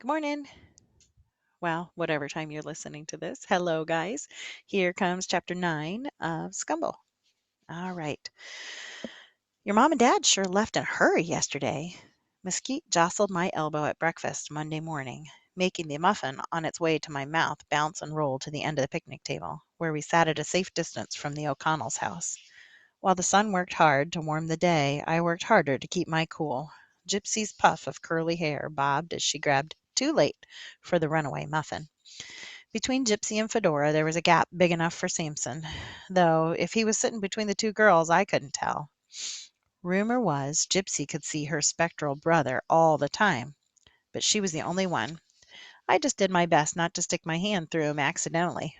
Good morning. Well, whatever time you're listening to this. Hello, guys. Here comes chapter 9 of Scumble. All right. Your mom and dad sure left in a hurry yesterday. Mesquite jostled my elbow at breakfast Monday morning, making the muffin on its way to my mouth bounce and roll to the end of the picnic table, where we sat at a safe distance from the O'Connells' house. While the sun worked hard to warm the day, I worked harder to keep my cool. Gypsy's puff of curly hair bobbed as she grabbed, too late, for the runaway muffin. Between Gypsy and Fedora there was a gap big enough for Samson, though if he was sitting between the two girls I couldn't tell. Rumor was Gypsy could see her spectral brother all the time, but she was the only one. I just did my best not to stick my hand through him accidentally.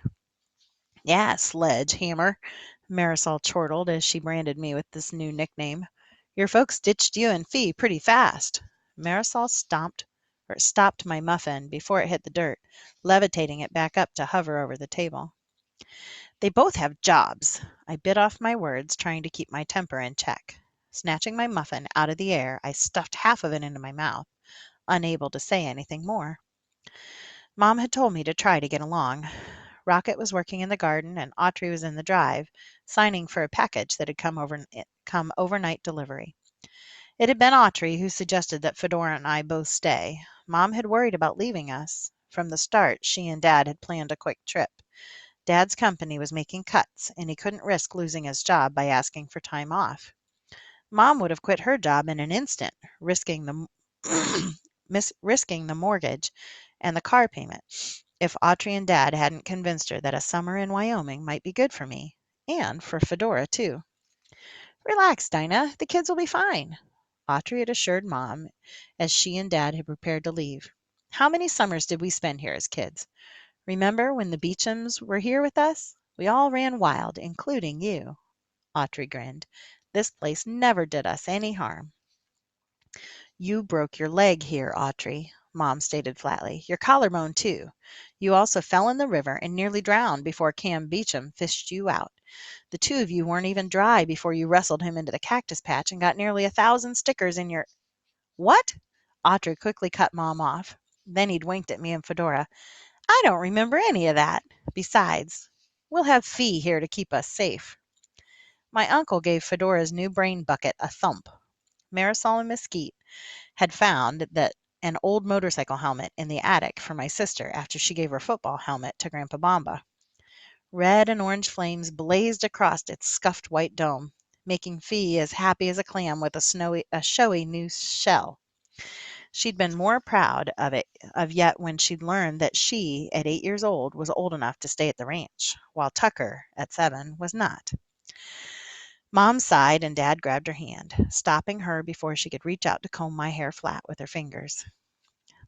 Yeah, sledgehammer, Marisol chortled as she branded me with this new nickname. Your folks ditched you and Fee pretty fast. Marisol stopped my muffin before it hit the dirt, levitating it back up to hover over the table. They both have jobs. I bit off my words, trying to keep my temper in check. Snatching my muffin out of the air, I stuffed half of it into my mouth, unable to say anything more. Mom had told me to try to get along. Rocket was working in the garden, and Autrey was in the drive, signing for a package that had come overnight delivery. It had been Autrey who suggested that Fedora and I both stay. Mom had worried about leaving us. From the start, she and Dad had planned a quick trip. Dad's company was making cuts, and he couldn't risk losing his job by asking for time off. Mom would have quit her job in an instant, risking the risking the mortgage and the car payment, if Autrey and Dad hadn't convinced her that a summer in Wyoming might be good for me, and for Fedora, too. Relax, Dinah. The kids will be fine, Autrey had assured Mom as she and Dad had prepared to leave. How many summers did we spend here as kids? Remember when the Beechams were here with us? We all ran wild, including you. Autrey grinned. This place never did us any harm. You broke your leg here, Autrey, Mom stated flatly. Your collarbone, too. You also fell in the river and nearly drowned before Cam Beecham fished you out. The two of you weren't even dry before you wrestled him into the cactus patch and got nearly 1,000 stickers in your— What? Autrey quickly cut Mom off. Then he'd winked at me and Fedora. I don't remember any of that. Besides, we'll have Fee here to keep us safe. My uncle gave Fedora's new brain bucket a thump. Marisol and Mesquite had found that an old motorcycle helmet in the attic for my sister after she gave her football helmet to Grandpa Bomba. Red and orange flames blazed across its scuffed white dome, making Fee as happy as a clam with a showy new shell. She'd been more proud of yet when she'd learned that she, at 8 years old, was old enough to stay at the ranch, while Tucker, at 7, was not. Mom sighed and Dad grabbed her hand, stopping her before she could reach out to comb my hair flat with her fingers.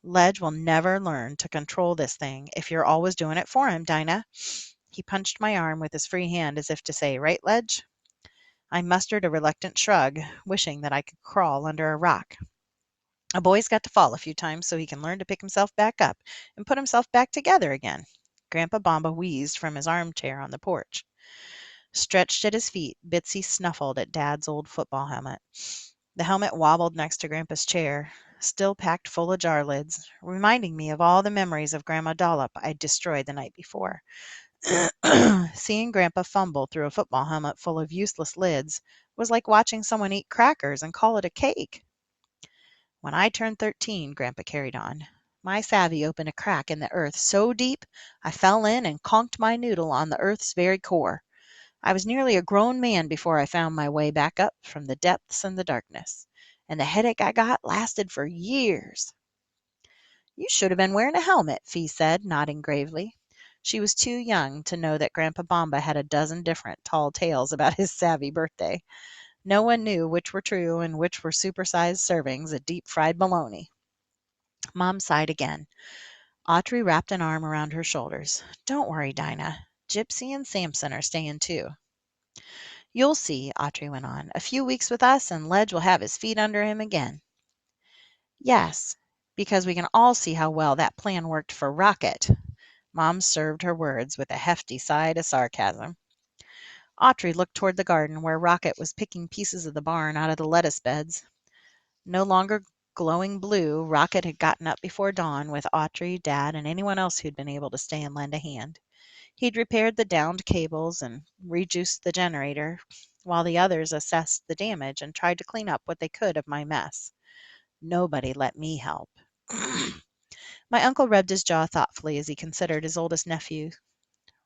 Ledge will never learn to control this thing if you're always doing it for him, Dinah. He punched my arm with his free hand as if to say, right, Ledge? I mustered a reluctant shrug, wishing that I could crawl under a rock. A boy's got to fall a few times so he can learn to pick himself back up and put himself back together again. Grandpa Bomba wheezed from his armchair on the porch. Stretched at his feet, Bitsy snuffled at Dad's old football helmet. The helmet wobbled next to Grandpa's chair, still packed full of jar lids, reminding me of all the memories of Grandma Dollop I'd destroyed the night before. Seeing Grandpa fumble through a football helmet full of useless lids was like watching someone eat crackers and call it a cake. When I turned 13, Grandpa carried on, my savvy opened a crack in the earth so deep I fell in and conked my noodle on the earth's very core. I was nearly a grown man before I found my way back up from the depths and the darkness, and the headache I got lasted for years. You should have been wearing a helmet, Fee said, nodding gravely. She was too young to know that Grandpa Bomba had a dozen different tall tales about his savvy birthday. No one knew which were true and which were supersized servings of deep-fried bologna. Mom sighed again. Autrey wrapped an arm around her shoulders. Don't worry, Dinah. Gypsy and Samson are staying too. You'll see, Autrey went on. A few weeks with us and Ledge will have his feet under him again. Yes, because we can all see how well that plan worked for Rocket. Mom served her words with a hefty sigh of sarcasm. Autrey looked toward the garden where Rocket was picking pieces of the barn out of the lettuce beds. No longer glowing blue, Rocket had gotten up before dawn with Audrey, Dad, and anyone else who'd been able to stay and lend a hand. He'd repaired the downed cables and rejuiced the generator, while the others assessed the damage and tried to clean up what they could of my mess. Nobody let me help. My uncle rubbed his jaw thoughtfully as he considered his oldest nephew.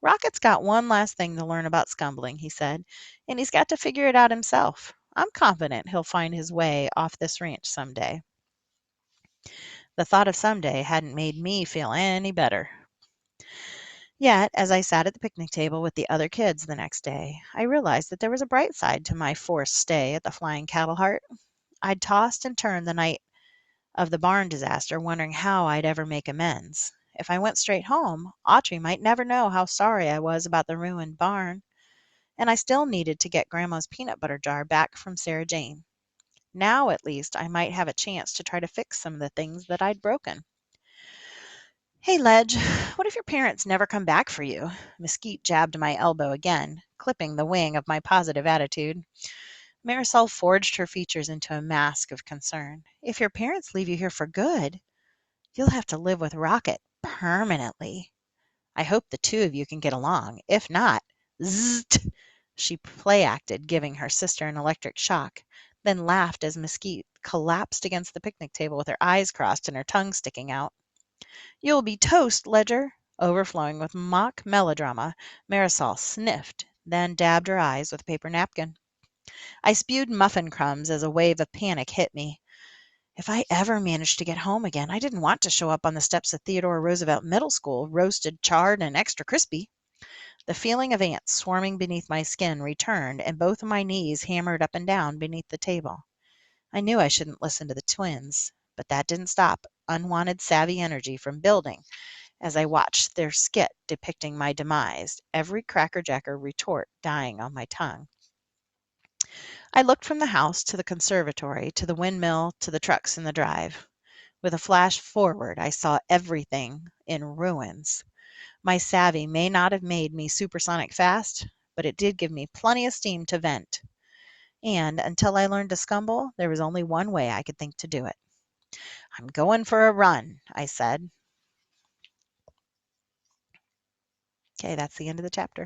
Rocket's got one last thing to learn about scumbling, he said, and he's got to figure it out himself. I'm confident he'll find his way off this ranch someday. The thought of someday hadn't made me feel any better. Yet, as I sat at the picnic table with the other kids the next day, I realized that there was a bright side to my forced stay at the Flying Cattle Heart. I'd tossed and turned the night of the barn disaster, wondering how I'd ever make amends. If I went straight home, Audrey might never know how sorry I was about the ruined barn, and I still needed to get Grandma's peanut butter jar back from Sarah Jane. Now, at least, I might have a chance to try to fix some of the things that I'd broken. Hey, Ledge, what if your parents never come back for you? Mesquite jabbed my elbow again, clipping the wing of my positive attitude. Marisol forged her features into a mask of concern. If your parents leave you here for good, you'll have to live with Rocket permanently. I hope the two of you can get along. If not, zzzt, she play acted, giving her sister an electric shock, then laughed as Mesquite collapsed against the picnic table with her eyes crossed and her tongue sticking out. You'll be toast, Ledger. Overflowing with mock melodrama, Marisol sniffed, then dabbed her eyes with a paper napkin. I spewed muffin crumbs as a wave of panic hit me. If I ever managed to get home again, I didn't want to show up on the steps of Theodore Roosevelt Middle School, roasted, charred, and extra crispy. The feeling of ants swarming beneath my skin returned, and both of my knees hammered up and down beneath the table. I knew I shouldn't listen to the twins, but that didn't stop unwanted savvy energy from building as I watched their skit depicting my demise, every crackerjacker retort dying on my tongue. I looked from the house to the conservatory, to the windmill, to the trucks in the drive. With a flash forward, I saw everything in ruins. My savvy may not have made me supersonic fast, but it did give me plenty of steam to vent. And until I learned to scumble, there was only one way I could think to do it. I'm going for a run, I said. Okay, that's the end of the chapter.